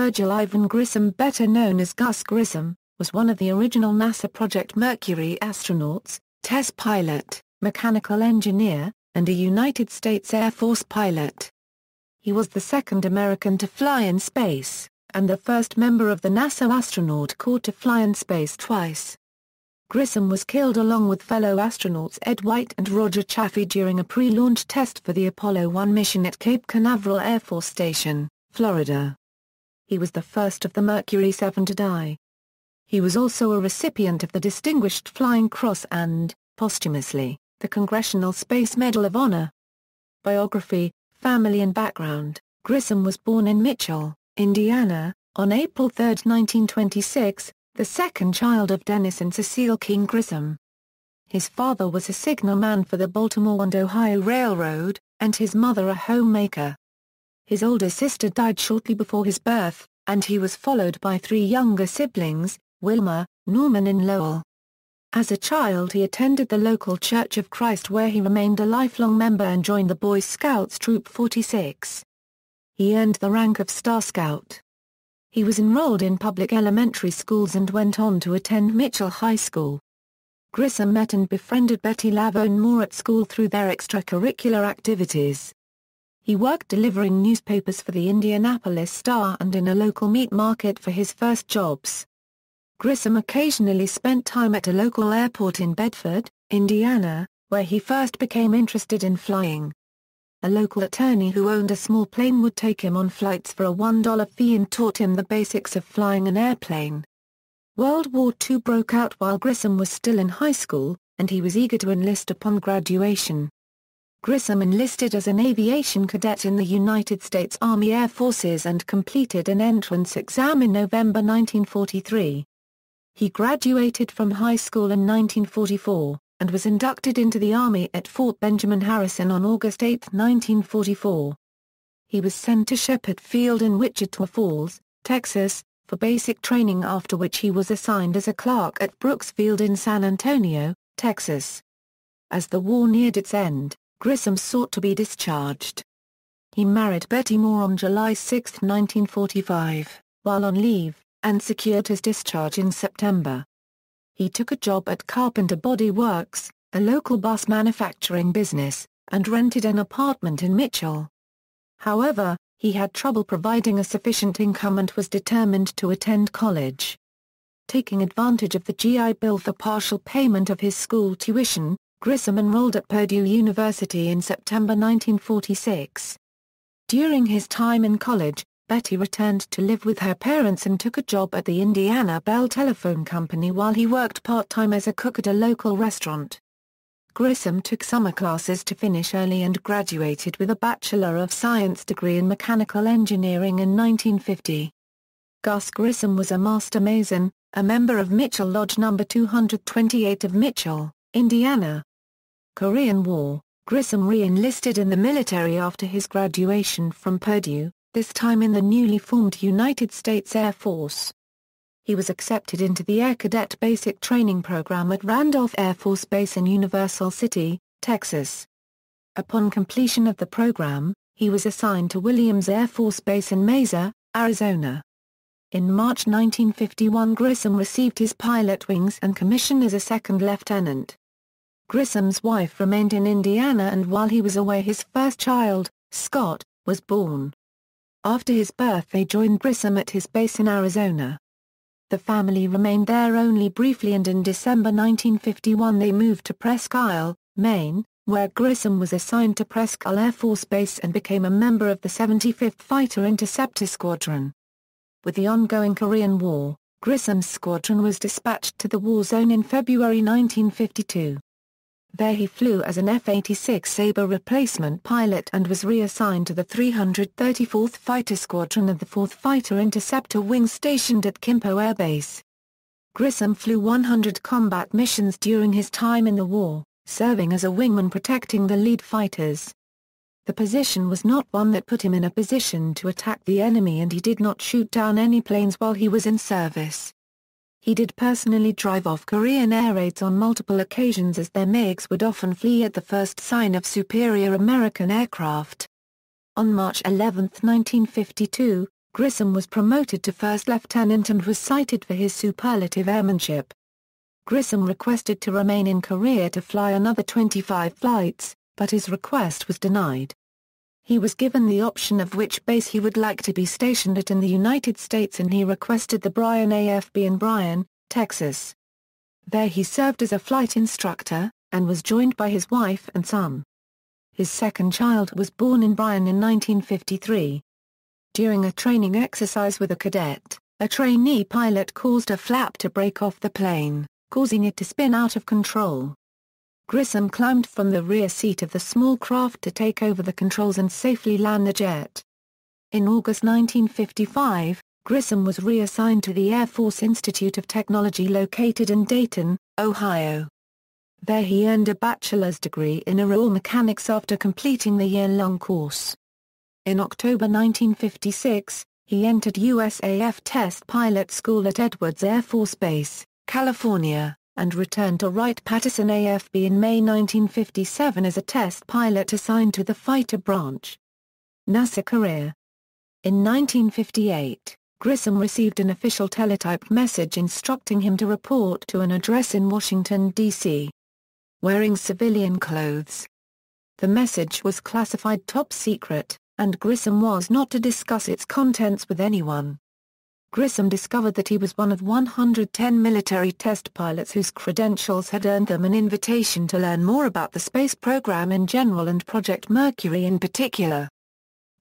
Virgil Ivan Grissom, better known as Gus Grissom, was one of the original NASA Project Mercury astronauts, test pilot, mechanical engineer, and a United States Air Force pilot. He was the second American to fly in space, and the first member of the NASA Astronaut Corps to fly in space twice. Grissom was killed along with fellow astronauts Ed White and Roger Chaffee during a pre-launch test for the Apollo 1 mission at Cape Canaveral Air Force Station, Florida. He was the first of the Mercury Seven to die. He was also a recipient of the Distinguished Flying Cross and, posthumously, the Congressional Space Medal of Honor. Biography, family and background. Grissom was born in Mitchell, Indiana, on April 3, 1926, the second child of Dennis and Cecile King Grissom. His father was a signalman for the Baltimore and Ohio Railroad, and his mother a homemaker. His older sister died shortly before his birth, and he was followed by three younger siblings, Wilma, Norman and Lowell. As a child he attended the local Church of Christ where he remained a lifelong member and joined the Boy Scouts Troop 46. He earned the rank of Star Scout. He was enrolled in public elementary schools and went on to attend Mitchell High School. Grissom met and befriended Betty Lavone Moore at school through their extracurricular activities. He worked delivering newspapers for the Indianapolis Star and in a local meat market for his first jobs. Grissom occasionally spent time at a local airport in Bedford, Indiana, where he first became interested in flying. A local attorney who owned a small plane would take him on flights for a $1 fee and taught him the basics of flying an airplane. World War II broke out while Grissom was still in high school, and he was eager to enlist upon graduation. Grissom enlisted as an aviation cadet in the United States Army Air Forces and completed an entrance exam in November 1943. He graduated from high school in 1944, and was inducted into the Army at Fort Benjamin Harrison on August 8, 1944. He was sent to Shepherd Field in Wichita Falls, Texas, for basic training, after which he was assigned as a clerk at Brooks Field in San Antonio, Texas. As the war neared its end, Grissom sought to be discharged. He married Betty Moore on July 6, 1945, while on leave, and secured his discharge in September. He took a job at Carpenter Body Works, a local bus manufacturing business, and rented an apartment in Mitchell. However, he had trouble providing a sufficient income and was determined to attend college. Taking advantage of the GI Bill for partial payment of his school tuition, Grissom enrolled at Purdue University in September 1946. During his time in college, Betty returned to live with her parents and took a job at the Indiana Bell Telephone Company while he worked part-time as a cook at a local restaurant. Grissom took summer classes to finish early and graduated with a Bachelor of Science degree in Mechanical Engineering in 1950. Gus Grissom was a master mason, a member of Mitchell Lodge No. 228 of Mitchell, Indiana. Korean War. Grissom re-enlisted in the military after his graduation from Purdue, this time in the newly formed United States Air Force. He was accepted into the Air Cadet Basic Training Program at Randolph Air Force Base in Universal City, Texas. Upon completion of the program, he was assigned to Williams Air Force Base in Mesa, Arizona. In March 1951 Grissom received his pilot wings and commission as a second lieutenant. Grissom's wife remained in Indiana, and while he was away his first child, Scott, was born. After his birth they joined Grissom at his base in Arizona. The family remained there only briefly, and in December 1951 they moved to Presque Isle, Maine, where Grissom was assigned to Presque Isle Air Force Base and became a member of the 75th Fighter Interceptor Squadron. With the ongoing Korean War, Grissom's squadron was dispatched to the war zone in February 1952. There he flew as an F-86 Sabre replacement pilot and was reassigned to the 334th Fighter Squadron of the 4th Fighter Interceptor Wing stationed at Kimpo Air Base. Grissom flew 100 combat missions during his time in the war, serving as a wingman protecting the lead fighters. The position was not one that put him in a position to attack the enemy, and he did not shoot down any planes while he was in service. He did personally drive off Korean air raids on multiple occasions, as their MiGs would often flee at the first sign of superior American aircraft. On March 11, 1952, Grissom was promoted to first lieutenant and was cited for his superlative airmanship. Grissom requested to remain in Korea to fly another 25 flights, but his request was denied. He was given the option of which base he would like to be stationed at in the United States, and he requested the Bryan AFB in Bryan, Texas. There he served as a flight instructor, and was joined by his wife and son. His second child was born in Bryan in 1953. During a training exercise with a cadet, a trainee pilot caused a flap to break off the plane, causing it to spin out of control. Grissom climbed from the rear seat of the small craft to take over the controls and safely land the jet. In August 1955, Grissom was reassigned to the Air Force Institute of Technology located in Dayton, Ohio. There he earned a bachelor's degree in aero mechanics after completing the year-long course. In October 1956, he entered USAF test pilot school at Edwards Air Force Base, California, and returned to Wright-Patterson AFB in May 1957 as a test pilot assigned to the fighter branch. NASA career. In 1958, Grissom received an official teletype message instructing him to report to an address in Washington, D.C. wearing civilian clothes. The message was classified top secret, and Grissom was not to discuss its contents with anyone. Grissom discovered that he was one of 110 military test pilots whose credentials had earned them an invitation to learn more about the space program in general and Project Mercury in particular.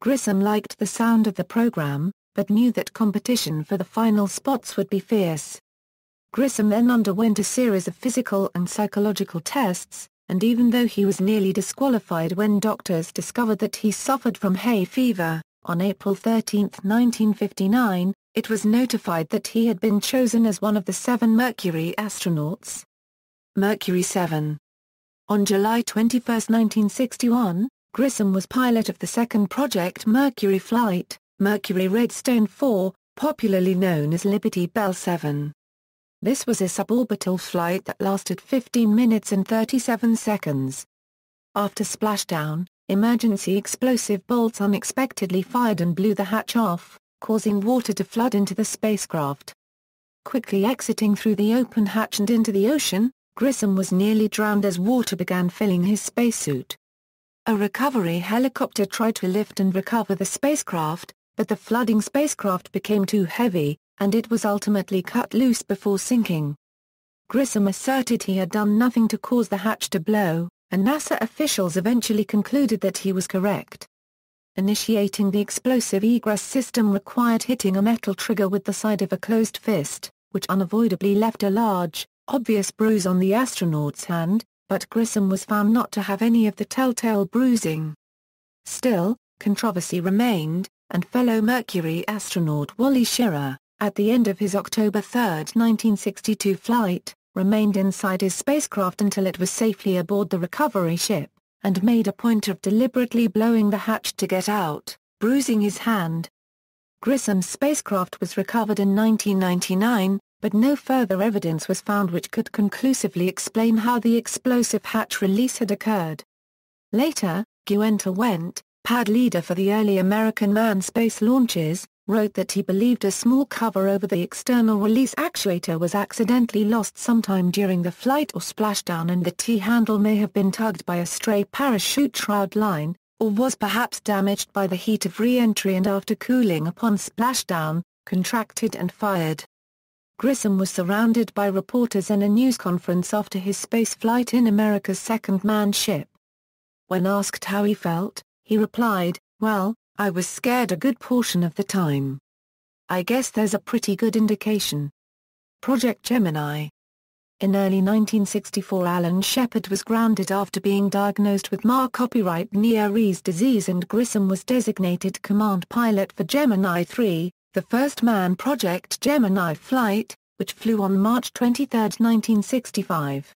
Grissom liked the sound of the program, but knew that competition for the final spots would be fierce. Grissom then underwent a series of physical and psychological tests, and even though he was nearly disqualified when doctors discovered that he suffered from hay fever, on April 13, 1959, it was notified that he had been chosen as one of the 7 Mercury astronauts. Mercury 7. On July 21, 1961, Grissom was pilot of the second Project Mercury flight, Mercury Redstone 4, popularly known as Liberty Bell 7. This was a suborbital flight that lasted 15 minutes and 37 seconds. After splashdown, emergency explosive bolts unexpectedly fired and blew the hatch off, causing water to flood into the spacecraft. Quickly exiting through the open hatch and into the ocean, Grissom was nearly drowned as water began filling his spacesuit. A recovery helicopter tried to lift and recover the spacecraft, but the flooding spacecraft became too heavy, and it was ultimately cut loose before sinking. Grissom asserted he had done nothing to cause the hatch to blow, and NASA officials eventually concluded that he was correct. Initiating the explosive egress system required hitting a metal trigger with the side of a closed fist, which unavoidably left a large, obvious bruise on the astronaut's hand, but Grissom was found not to have any of the telltale bruising. Still, controversy remained, and fellow Mercury astronaut Wally Schirra, at the end of his October 3, 1962 flight, remained inside his spacecraft until it was safely aboard the recovery ship, and made a point of deliberately blowing the hatch to get out, bruising his hand. Grissom's spacecraft was recovered in 1999, but no further evidence was found which could conclusively explain how the explosive hatch release had occurred. Later, Guenter Wendt, pad leader for the early American manned space launches, wrote that he believed a small cover over the external release actuator was accidentally lost sometime during the flight or splashdown, and the T-handle may have been tugged by a stray parachute shroud line, or was perhaps damaged by the heat of re-entry and after cooling upon splashdown, contracted and fired. Grissom was surrounded by reporters in a news conference after his space flight in America's second manned ship. When asked how he felt, he replied, "Well, I was scared a good portion of the time. I guess there's a pretty good indication." Project Gemini. In early 1964, Alan Shepard was grounded after being diagnosed with Mark-Copyright-Neary's disease, and Grissom was designated command pilot for Gemini 3, the first manned Project Gemini flight, which flew on March 23, 1965.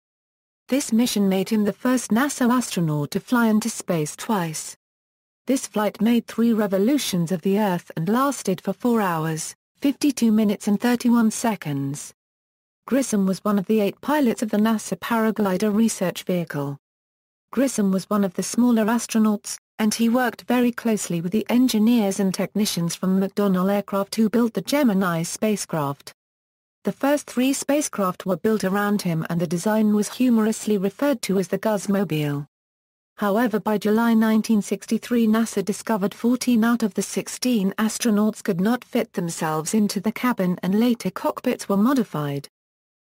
This mission made him the first NASA astronaut to fly into space twice. This flight made 3 revolutions of the Earth and lasted for 4 hours, 52 minutes and 31 seconds. Grissom was one of the 8 pilots of the NASA Paraglider research vehicle. Grissom was one of the smaller astronauts, and he worked very closely with the engineers and technicians from McDonnell Aircraft who built the Gemini spacecraft. The first 3 spacecraft were built around him and the design was humorously referred to as the Gusmobile. However, by July 1963 NASA discovered 14 out of the 16 astronauts could not fit themselves into the cabin and later cockpits were modified.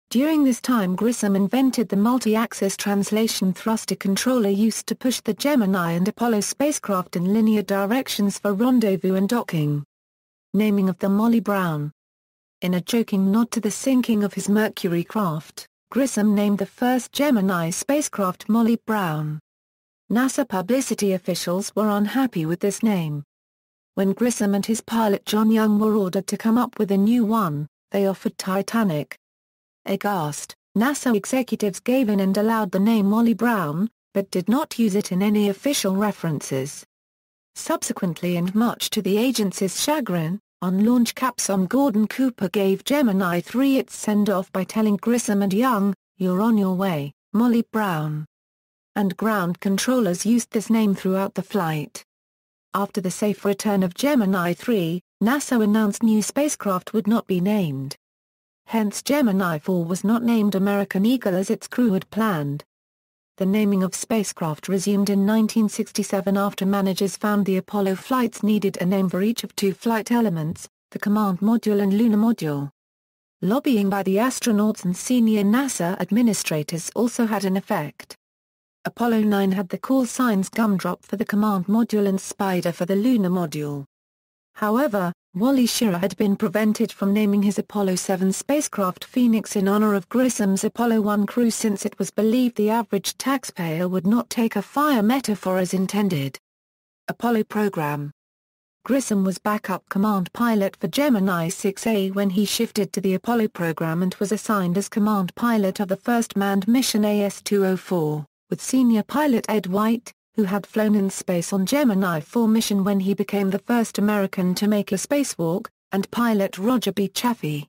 During this time Grissom invented the multi-axis translation thruster controller used to push the Gemini and Apollo spacecraft in linear directions for rendezvous and docking. Naming of the Molly Brown. In a joking nod to the sinking of his Mercury craft, Grissom named the first Gemini spacecraft Molly Brown. NASA publicity officials were unhappy with this name. When Grissom and his pilot John Young were ordered to come up with a new one, they offered Titanic. Aghast, NASA executives gave in and allowed the name Molly Brown, but did not use it in any official references. Subsequently, and much to the agency's chagrin, on launch capsule Gordon Cooper gave Gemini 3 its send-off by telling Grissom and Young, "You're on your way, Molly Brown." And ground controllers used this name throughout the flight. After the safe return of Gemini 3, NASA announced new spacecraft would not be named. Hence Gemini 4 was not named American Eagle as its crew had planned. The naming of spacecraft resumed in 1967 after managers found the Apollo flights needed a name for each of 2 flight elements, the Command Module and Lunar Module. Lobbying by the astronauts and senior NASA administrators also had an effect. Apollo 9 had the call signs Gumdrop for the Command Module and Spider for the Lunar Module. However, Wally Schirra had been prevented from naming his Apollo 7 spacecraft Phoenix in honor of Grissom's Apollo 1 crew since it was believed the average taxpayer would not take a fire metaphor as intended. Apollo Program. Grissom was backup command pilot for Gemini 6A when he shifted to the Apollo program and was assigned as command pilot of the first manned mission AS-204. With senior pilot Ed White, who had flown in space on Gemini 4 mission when he became the first American to make a spacewalk, and pilot Roger B. Chaffee.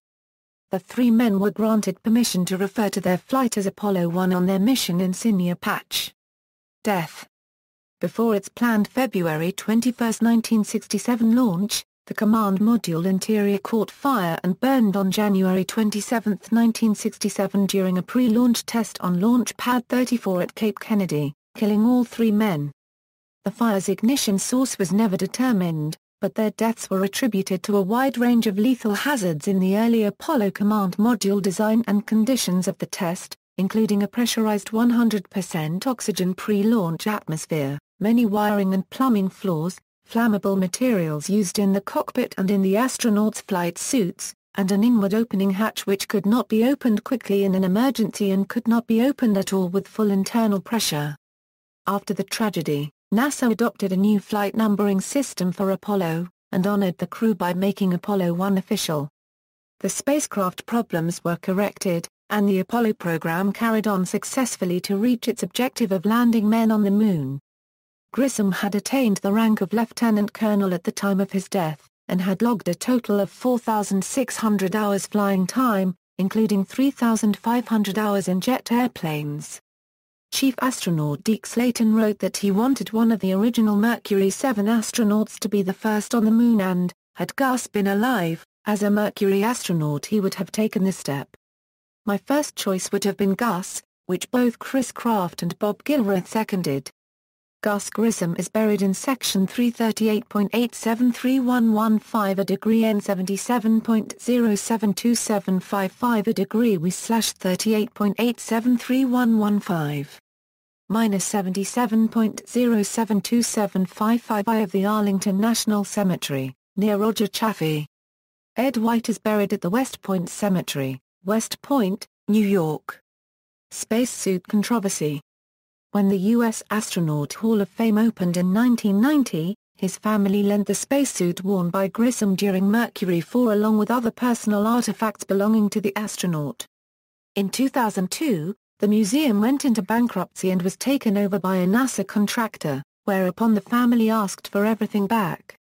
The 3 men were granted permission to refer to their flight as Apollo 1 on their mission insignia patch. Death. Before its planned February 21, 1967 launch, the command module interior caught fire and burned on January 27, 1967 during a pre-launch test on Launch Pad 34 at Cape Kennedy, killing all 3 men. The fire's ignition source was never determined, but their deaths were attributed to a wide range of lethal hazards in the early Apollo command module design and conditions of the test, including a pressurized 100% oxygen pre-launch atmosphere, many wiring and plumbing flaws, flammable materials used in the cockpit and in the astronauts' flight suits, and an inward opening hatch which could not be opened quickly in an emergency and could not be opened at all with full internal pressure. After the tragedy, NASA adopted a new flight numbering system for Apollo, and honored the crew by making Apollo 1 official. The spacecraft problems were corrected, and the Apollo program carried on successfully to reach its objective of landing men on the Moon. Grissom had attained the rank of lieutenant colonel at the time of his death, and had logged a total of 4,600 hours flying time, including 3,500 hours in jet airplanes. Chief astronaut Deke Slayton wrote that he wanted one of the original Mercury 7 astronauts to be the first on the Moon and, had Gus been alive, as a Mercury astronaut he would have taken the step. "My first choice would have been Gus," which both Chris Kraft and Bob Gilrath seconded. Gus Grissom is buried in Section 338.873115 a degree N77.072755 a degree W/38.873115. -77.072755 I of the Arlington National Cemetery, near Roger Chaffee. Ed White is buried at the West Point Cemetery, West Point, New York. Spacesuit controversy. When the U.S. Astronaut Hall of Fame opened in 1990, his family lent the spacesuit worn by Grissom during Mercury 4 along with other personal artifacts belonging to the astronaut. In 2002, the museum went into bankruptcy and was taken over by a NASA contractor, whereupon the family asked for everything back.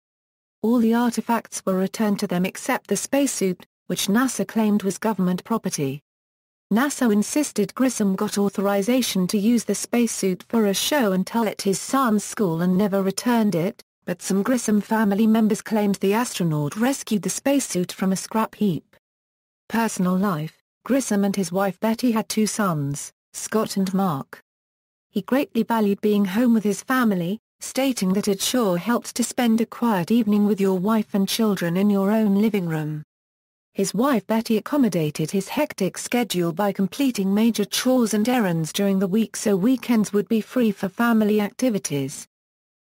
All the artifacts were returned to them except the spacesuit, which NASA claimed was government property. NASA insisted Grissom got authorization to use the spacesuit for a show and tell at his son's school and never returned it, but some Grissom family members claimed the astronaut rescued the spacesuit from a scrap heap. Personal life: Grissom and his wife Betty had 2 sons, Scott and Mark. He greatly valued being home with his family, stating that it sure helped to spend a quiet evening with your wife and children in your own living room. His wife Betty accommodated his hectic schedule by completing major chores and errands during the week so weekends would be free for family activities.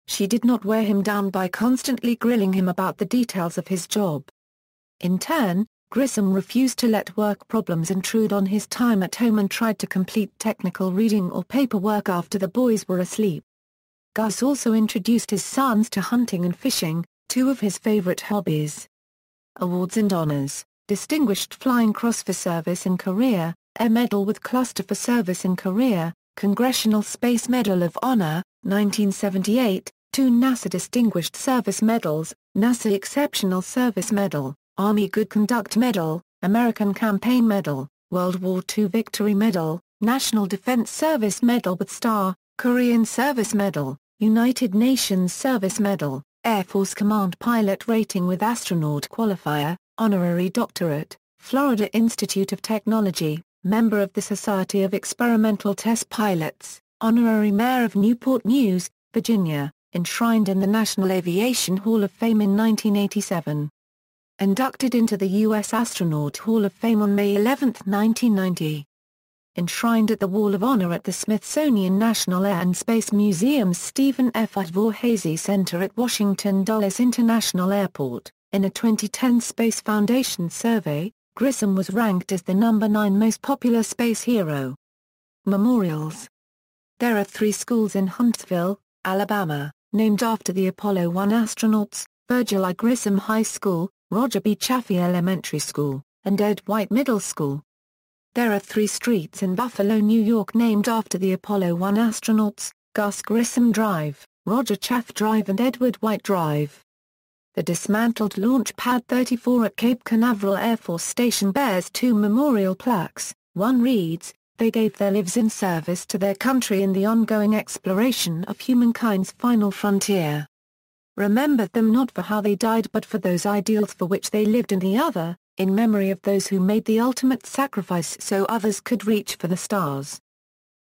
She did not wear him down by constantly grilling him about the details of his job. In turn, Grissom refused to let work problems intrude on his time at home and tried to complete technical reading or paperwork after the boys were asleep. Gus also introduced his sons to hunting and fishing, 2 of his favorite hobbies. Awards and honors: Distinguished Flying Cross for Service in Korea, Air Medal with Cluster for Service in Korea, Congressional Space Medal of Honor, 1978, 2 NASA Distinguished Service Medals, NASA Exceptional Service Medal, Army Good Conduct Medal, American Campaign Medal, World War II Victory Medal, National Defense Service Medal with Star, Korean Service Medal, United Nations Service Medal, Air Force Command Pilot Rating with Astronaut Qualifier, Honorary Doctorate, Florida Institute of Technology, member of the Society of Experimental Test Pilots, Honorary Mayor of Newport News, Virginia, enshrined in the National Aviation Hall of Fame in 1987. Inducted into the U.S. Astronaut Hall of Fame on May 11, 1990. Enshrined at the Wall of Honor at the Smithsonian National Air and Space Museum's Stephen F. Udvar-Hazy Center at Washington Dulles International Airport. In a 2010 Space Foundation survey, Grissom was ranked as the number 9 most popular space hero. Memorials. There are 3 schools in Huntsville, Alabama, named after the Apollo 1 astronauts: Virgil I. Grissom High School, Roger B. Chaffee Elementary School, and Ed White Middle School. There are 3 streets in Buffalo, New York named after the Apollo 1 astronauts: Gus Grissom Drive, Roger Chaffee Drive and Edward White Drive. The dismantled Launch Pad 34 at Cape Canaveral Air Force Station bears 2 memorial plaques. One reads, "They gave their lives in service to their country in the ongoing exploration of humankind's final frontier. Remember them not for how they died but for those ideals for which they lived, and the other, in memory of those who made the ultimate sacrifice so others could reach for the stars.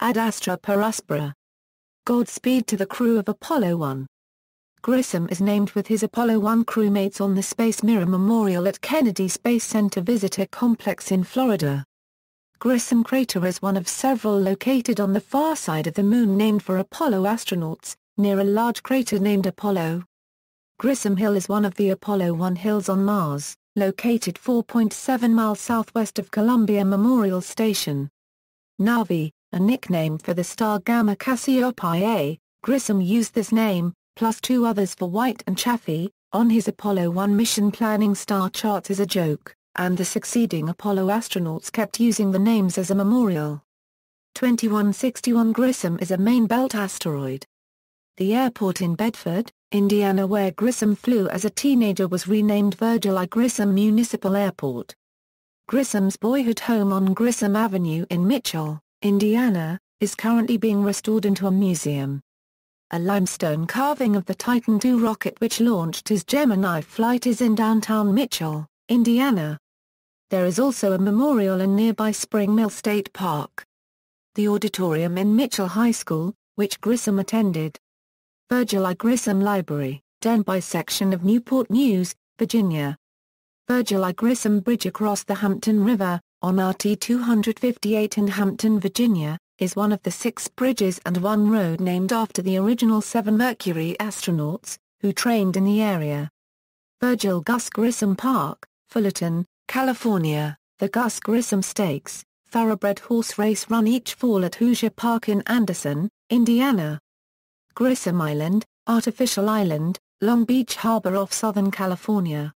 Ad Astra per Aspera. Godspeed to the crew of Apollo 1. Grissom is named with his Apollo 1 crewmates on the Space Mirror Memorial at Kennedy Space Center Visitor Complex in Florida. Grissom Crater is one of several located on the far side of the Moon named for Apollo astronauts, near a large crater named Apollo. Grissom Hill is one of the Apollo 1 hills on Mars, located 4.7 miles southwest of Columbia Memorial Station. Navi, a nickname for the star Gamma Cassiopeiae, Grissom used this name, plus 2 others for White and Chaffee, on his Apollo 1 mission planning star charts as a joke, and the succeeding Apollo astronauts kept using the names as a memorial. 2161 Grissom is a main belt asteroid. The airport in Bedford, Indiana where Grissom flew as a teenager was renamed Virgil I. Grissom Municipal Airport. Grissom's boyhood home on Grissom Avenue in Mitchell, Indiana, is currently being restored into a museum. A limestone carving of the Titan II rocket which launched his Gemini flight is in downtown Mitchell, Indiana. There is also a memorial in nearby Spring Mill State Park. The auditorium in Mitchell High School, which Grissom attended. Virgil I. Grissom Library, Denby section of Newport News, Virginia. Virgil I. Grissom Bridge across the Hampton River, on RT 258 in Hampton, Virginia, is one of the 6 bridges and 1 road named after the original 7 Mercury astronauts, who trained in the area. Virgil Gus Grissom Park, Fullerton, California, the Gus Grissom Stakes, thoroughbred horse race run each fall at Hoosier Park in Anderson, Indiana. Grissom Island, Artificial Island, Long Beach Harbor off Southern California.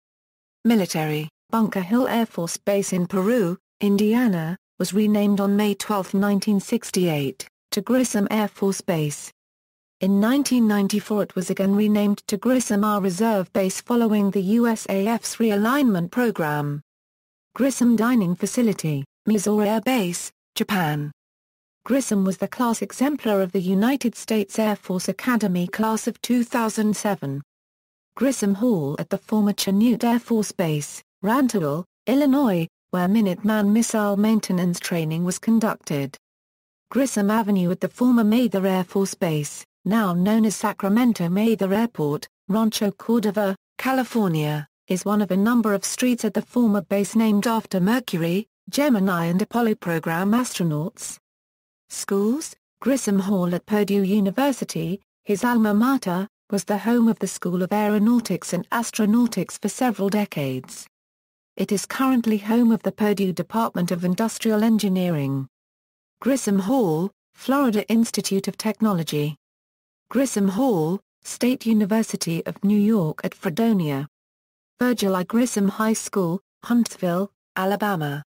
Military, Bunker Hill Air Force Base in Peru, Indiana, was renamed on May 12, 1968, to Grissom Air Force Base. In 1994 it was again renamed to Grissom Air Reserve Base following the USAF's realignment program. Grissom Dining Facility, Missouri Air Base, Japan. Grissom was the class exemplar of the United States Air Force Academy class of 2007. Grissom Hall at the former Chanute Air Force Base, Rantoul, Illinois, where Minuteman missile maintenance training was conducted. Grissom Avenue at the former Mather Air Force Base, now known as Sacramento Mather Airport, Rancho Cordova, California, is one of a number of streets at the former base named after Mercury, Gemini and Apollo program astronauts. Schools: Grissom Hall at Purdue University, his alma mater, was the home of the School of Aeronautics and Astronautics for several decades. It is currently home of the Purdue Department of Industrial Engineering. Grissom Hall, Florida Institute of Technology. Grissom Hall, State University of New York at Fredonia. Virgil I. Grissom High School, Huntsville, Alabama.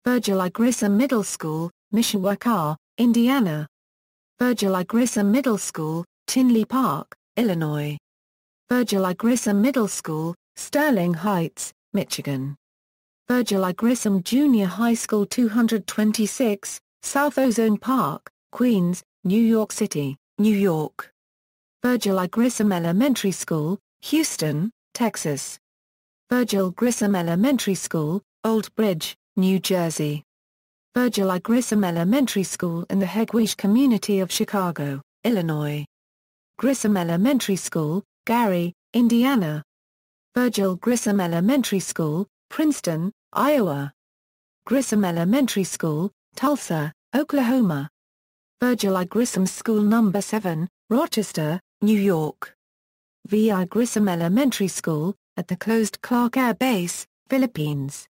Virgil I. Grissom Middle School, Mishawaka, Indiana. Virgil I. Grissom Middle School, Tinley Park, Illinois. Virgil I. Grissom Middle School, Sterling Heights, Michigan. Virgil I. Grissom Junior High School 226, South Ozone Park, Queens, New York City, New York. Virgil I. Grissom Elementary School, Houston, Texas. Virgil Grissom Elementary School, Old Bridge, New Jersey. Virgil I. Grissom Elementary School in the Hegewisch community of Chicago, Illinois. Grissom Elementary School, Gary, Indiana. Virgil Grissom Elementary School, Princeton, Iowa. Grissom Elementary School, Tulsa, Oklahoma. Virgil I. Grissom School No. 7, Rochester, New York. V. I. Grissom Elementary School, at the closed Clark Air Base, Philippines.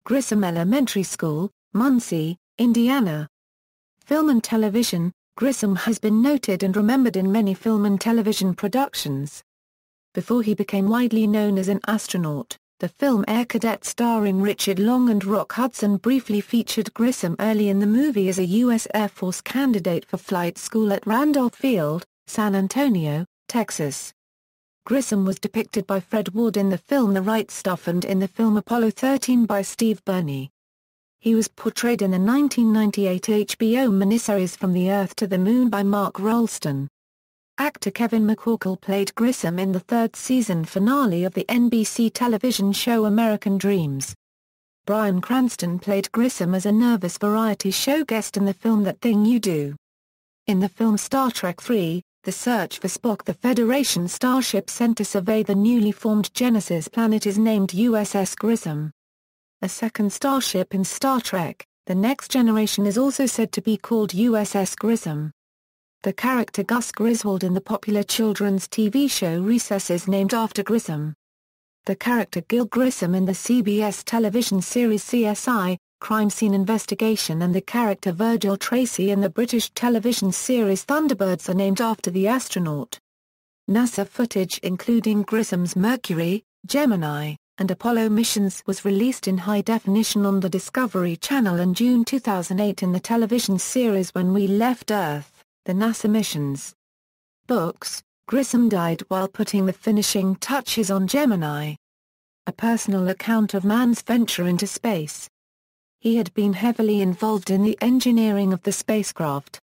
Grissom Elementary School, Muncie, Indiana. Film and television: Grissom has been noted and remembered in many film and television productions. Before he became widely known as an astronaut, the film Air Cadet starring Richard Long and Rock Hudson briefly featured Grissom early in the movie as a U.S. Air Force candidate for flight school at Randolph Field, San Antonio, Texas. Grissom was depicted by Fred Ward in the film The Right Stuff and in the film Apollo 13 by Steve Burney. He was portrayed in the 1998 HBO miniseries From the Earth to the Moon by Mark Rolston. Actor Kevin McCorkle played Grissom in the third season finale of the NBC television show American Dreams. Bryan Cranston played Grissom as a nervous variety show guest in the film That Thing You Do. In the film Star Trek III, The Search for Spock, the Federation starship sent to survey the newly formed Genesis planet is named USS Grissom. A second starship in Star Trek, The Next Generation is also said to be called USS Grissom. The character Gus Griswold in the popular children's TV show Recess is named after Grissom. The character Gil Grissom in the CBS television series CSI, Crime Scene Investigation, and the character Virgil Tracy in the British television series Thunderbirds are named after the astronaut. NASA footage including Grissom's Mercury, Gemini, and Apollo missions was released in high definition on the Discovery Channel in June 2008 in the television series When We Left Earth, the NASA missions. Books: Grissom died while putting the finishing touches on Gemini. A personal account of man's venture into space. He had been heavily involved in the engineering of the spacecraft.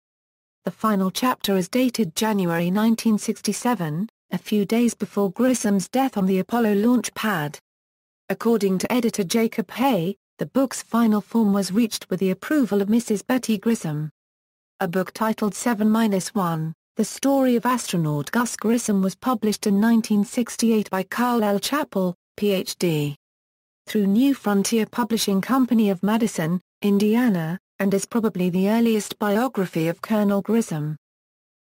The final chapter is dated January 1967, a few days before Grissom's death on the Apollo launch pad. According to editor Jacob Hay, the book's final form was reached with the approval of Mrs. Betty Grissom. A book titled 7-1, The Story of Astronaut Gus Grissom was published in 1968 by Carl L. Chappell, Ph.D. through New Frontier Publishing Company of Madison, Indiana, and is probably the earliest biography of Colonel Grissom.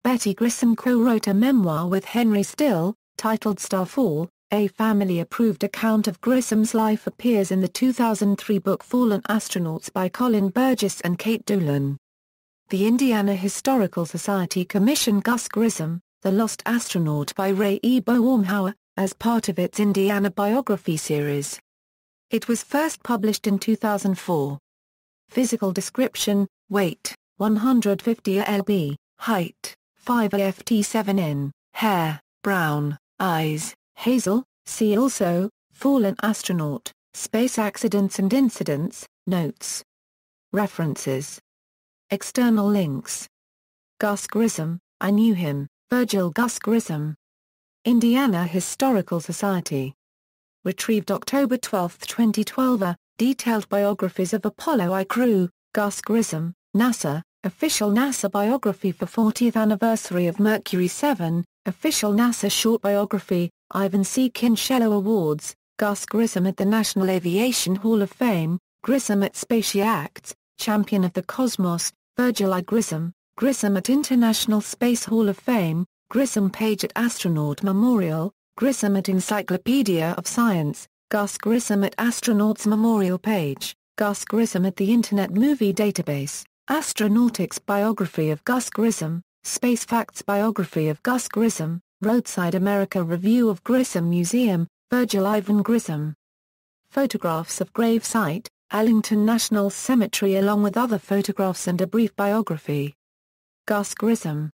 Betty Grissom co-wrote a memoir with Henry Still, titled Starfall. A family-approved account of Grissom's life appears in the 2003 book Fallen Astronauts by Colin Burgess and Kate Doolan. The Indiana Historical Society commissioned Gus Grissom, The Lost Astronaut by Ray E. Boermhauer, as part of its Indiana biography series. It was first published in 2004. Physical description: weight, 150 lb, height, 5 ft 7 in, hair, brown, eyes, hazel. See also, Fallen Astronaut, Space Accidents and Incidents, Notes. References. External links. Gus Grissom, I Knew Him, Virgil Gus Grissom. Indiana Historical Society. Retrieved October 12, 2012. Detailed biographies of Apollo I crew, Gus Grissom, NASA, official NASA biography for 40th anniversary of Mercury 7, official NASA short biography, Ivan C. Kinshello Awards, Gus Grissom at the National Aviation Hall of Fame, Grissom at Spaciacts, Champion of the Cosmos, Virgil I. Grissom, Grissom at International Space Hall of Fame, Grissom page at Astronaut Memorial, Grissom at Encyclopedia of Science, Gus Grissom at Astronauts Memorial page, Gus Grissom at the Internet Movie Database, Astronautics Biography of Gus Grissom, Space Facts Biography of Gus Grissom, Roadside America Review of Grissom Museum, Virgil Ivan Grissom. Photographs of grave site, Arlington National Cemetery along with other photographs and a brief biography. Gus Grissom.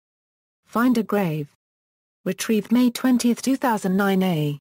Find a Grave. Retrieved May 20, 2009.